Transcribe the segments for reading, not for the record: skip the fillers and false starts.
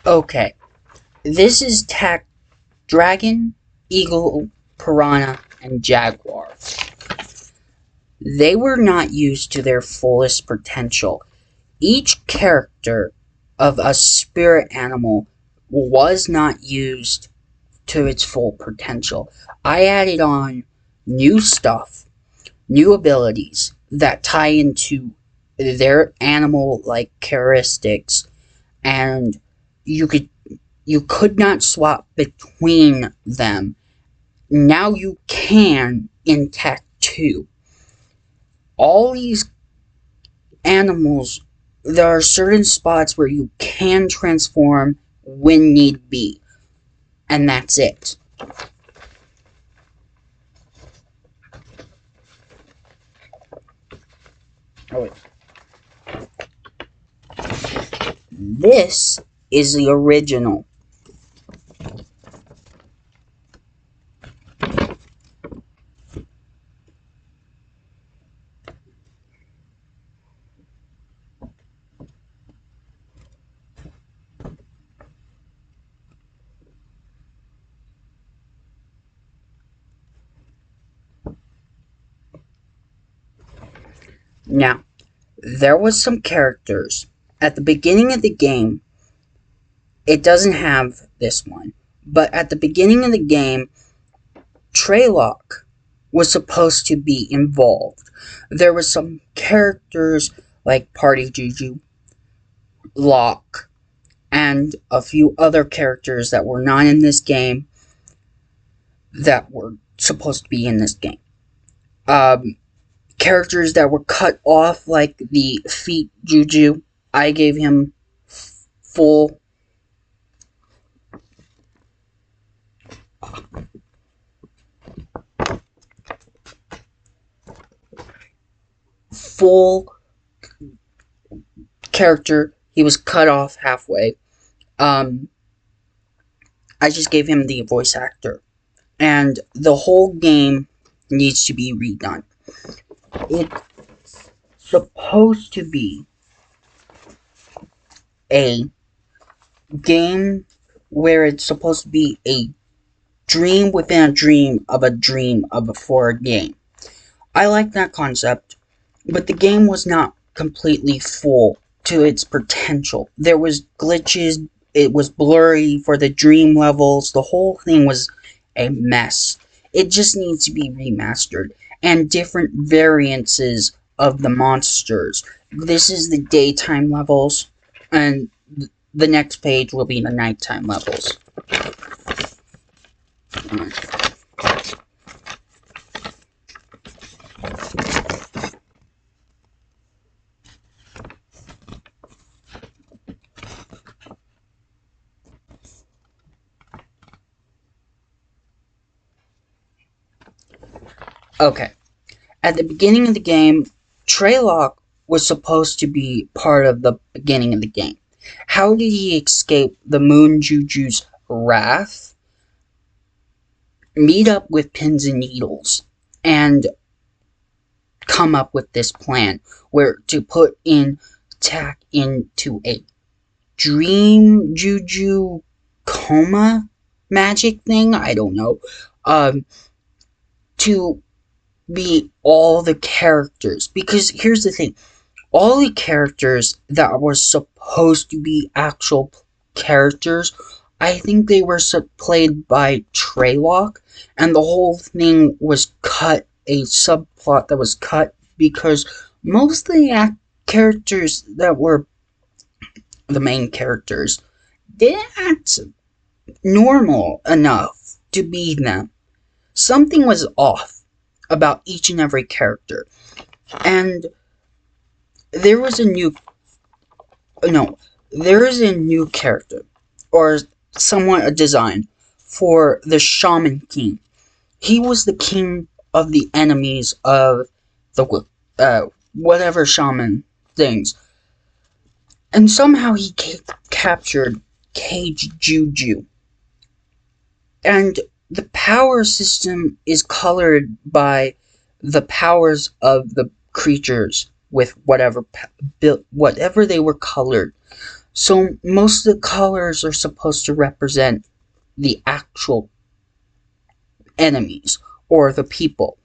Okay, this is dragon, eagle, piranha, and jaguar. They were not used to their fullest potential. Each character of a spirit animal was not used to its full potential. I added on new stuff, new abilities that tie into their animal-like characteristics, and you could you could not swap between them. Now you can in Tech 2. All these animals, there are certain spots where you can transform when need be, and that's it. Oh, wait. This is the original. Now, there was some characters at the beginning of the game. It doesn't have this one, but at the beginning of the game, Treylock was supposed to be involved. There were some characters like Party Juju, Locke, and a few other characters that were not in this game that were supposed to be in this game. Characters that were cut off, like the feet Juju, I gave him full character. He was cut off halfway. I just gave him the voice actor. And the whole game needs to be redone. It's supposed to be a game where it's supposed to be a dream within a dream of a dream for a game. I like that concept, but the game was not completely full to its potential. There was glitches, it was blurry for the dream levels, the whole thing was a mess. It just needs to be remastered, and different variances of the monsters. This is the daytime levels, and the next page will be the nighttime levels. Okay, at the beginning of the game, Treylock was supposed to be part of the beginning of the game. How did he escape the Moon Juju's wrath? Meet up with Pins and Needles and come up with this plan where to put in Tack into a dream Juju coma magic thing, I don't know, to be all the characters. Because here's the thing, all the characters that were supposed to be actual characters, I think they were played by Treylock, and the whole thing was cut, a subplot that was cut, because most of the characters that were the main characters, they're not normal enough to be them. Something was off about each and every character. And there is a new character, or somewhat a design, for the Shaman King. He was the king of the enemies of the whatever shaman things. And somehow he captured Cage Juju. And the power system is colored by the powers of the creatures with whatever they were colored. So most of the colors are supposed to represent the actual enemies or the people.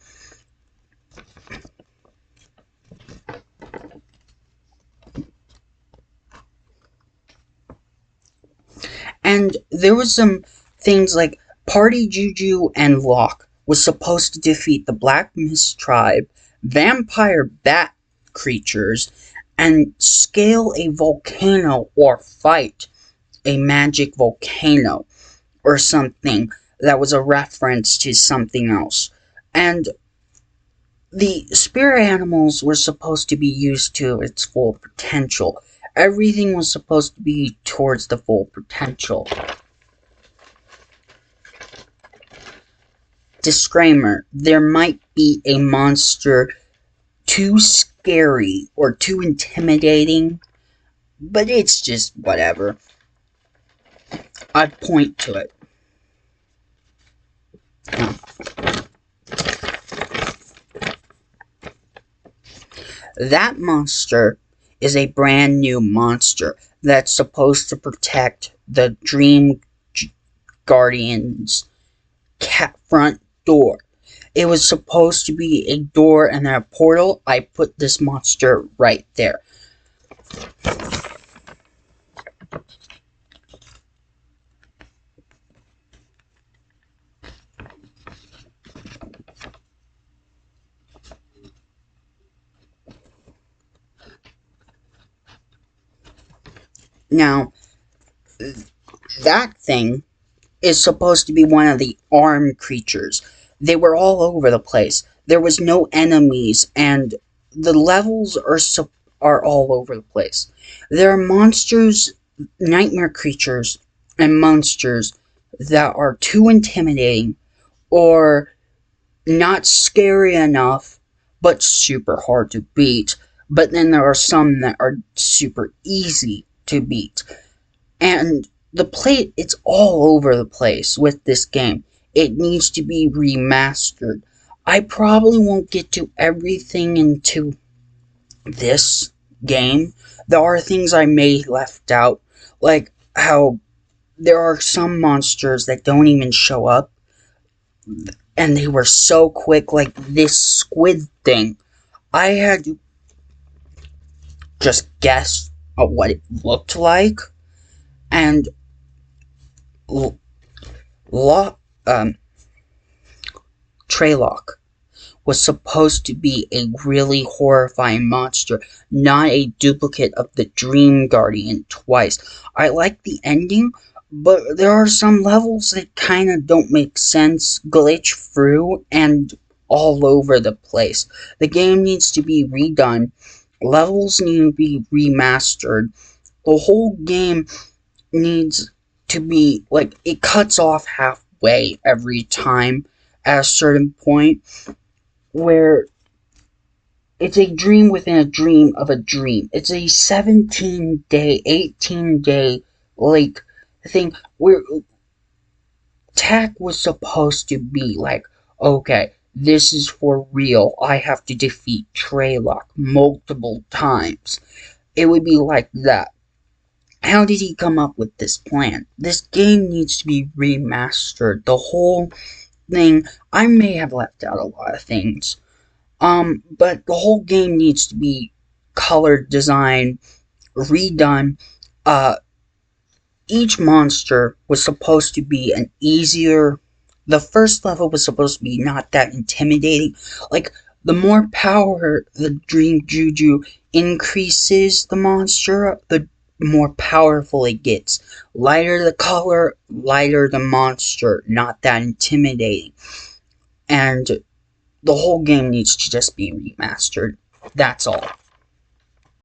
And there was some things like Party Juju and Locke was supposed to defeat the Black Mist tribe, vampire bat creatures, and scale a volcano or fight a magic volcano or something that was a reference to something else. And the spirit animals were supposed to be used to its full potential. Everything was supposed to be towards the full potential. Disclaimer, there might be a monster too scary or too intimidating, but it's just whatever. I'd point to it. That monster is a brand new monster that's supposed to protect the Dream Guardian's front door. It was supposed to be a door and a portal. I put this monster right there. Now, that thing is supposed to be one of the armed creatures. They were all over the place. There was no enemies, and the levels are all over the place. There are monsters, nightmare creatures, and monsters that are too intimidating or not scary enough, but super hard to beat. But then there are some that are super easy to beat. And it's all over the place with this game. It needs to be remastered. I probably won't get to everything into this game. There are things I may left out, like how there are some monsters that don't even show up, and they were so quick, like this squid thing. I had to just guess at what it looked like, and Treylock was supposed to be a really horrifying monster, not a duplicate of the Dream Guardian twice. I like the ending, but there are some levels that kind of don't make sense, glitch through, and all over the place. The game needs to be redone. Levels need to be remastered. The whole game needs to be, like, it cuts off halfway every time at a certain point where it's a dream within a dream of a dream. It's a 17-day, 18-day, like, thing where Tack was supposed to be like, okay, this is for real. I have to defeat Treylock multiple times. It would be like that. How did he come up with this plan? This game needs to be remastered. The whole thing, I may have left out a lot of things. But the whole game needs to be colored, designed, redone. Each monster was supposed to be an easier. The first level was supposed to be not that intimidating. Like, the more power the Dream Juju increases the monster, the more powerful it gets. Lighter the color, lighter the monster, not that intimidating. And the whole game needs to just be remastered. That's all.